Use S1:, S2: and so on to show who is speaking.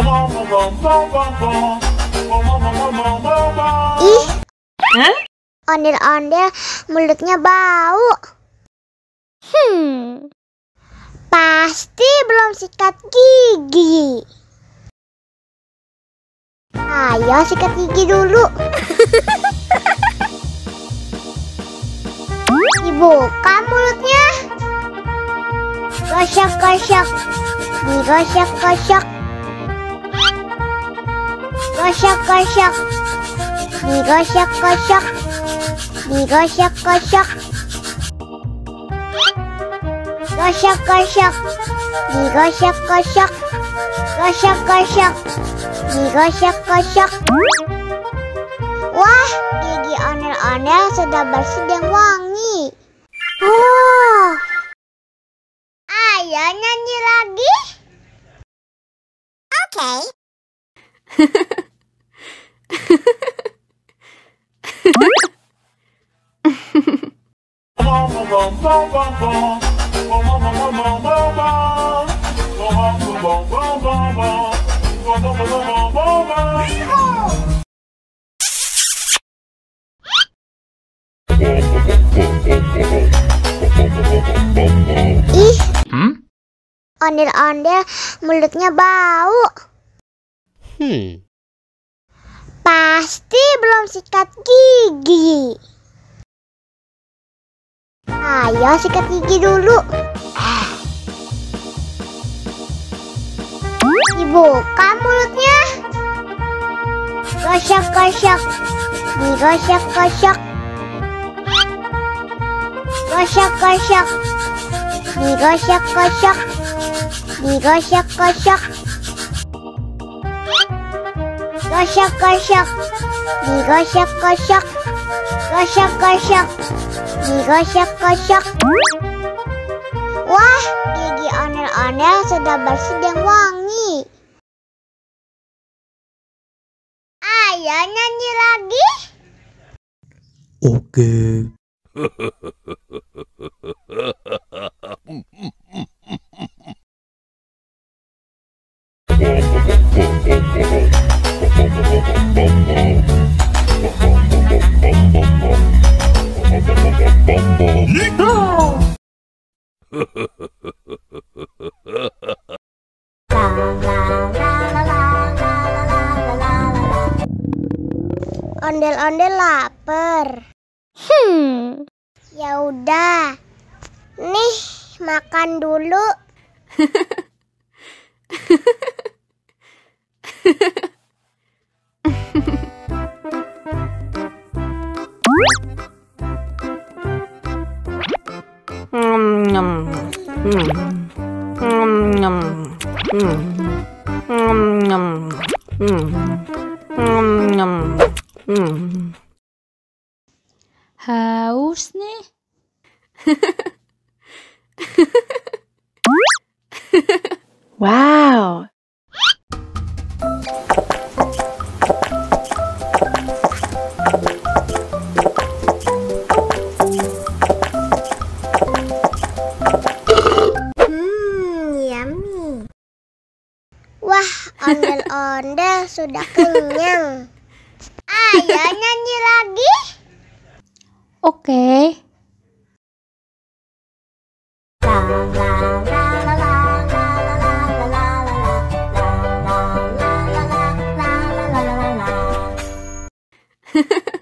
S1: Ih, ondel-ondel mulutnya bau. Pasti belum sikat gigi. Ayo sikat gigi dulu. Dibuka mulutnya. Gosok-gosok. Digosok-gosok. Gosok-gosok. Digosok-gosok. Digosok-gosok. Gosok-gosok. Digosok-gosok. Gosok-gosok. Digosok-gosok. Wah, gigi ondel-ondel sudah bersih dan wangi. Oh, ayo nyanyi lagi. Oke. Ih, ondel-ondel mulutnya bau. Pasti belum sikat gigi. Ayo sikat gigi dulu. Dibuka mulutnya. Gosok-gosok. Digosok-gosok. Gosok-gosok. Digosok-gosok. Digosok-gosok. Gosok-gosok. Digosok-gosok. Gosok-gosok. Digosok-gosok. Wah, gigi ondel-ondel sudah bersih dan wangi. Ayo nyanyi lagi.
S2: Oke.
S1: Ondel-ondel lapar. Ya udah. Nih, makan dulu.
S3: Haus nih.
S4: Wow.
S1: Yummy. Wah, ondel-ondel sudah kenyang. Ayo nyanyi lagi.
S3: Oke.
S1: La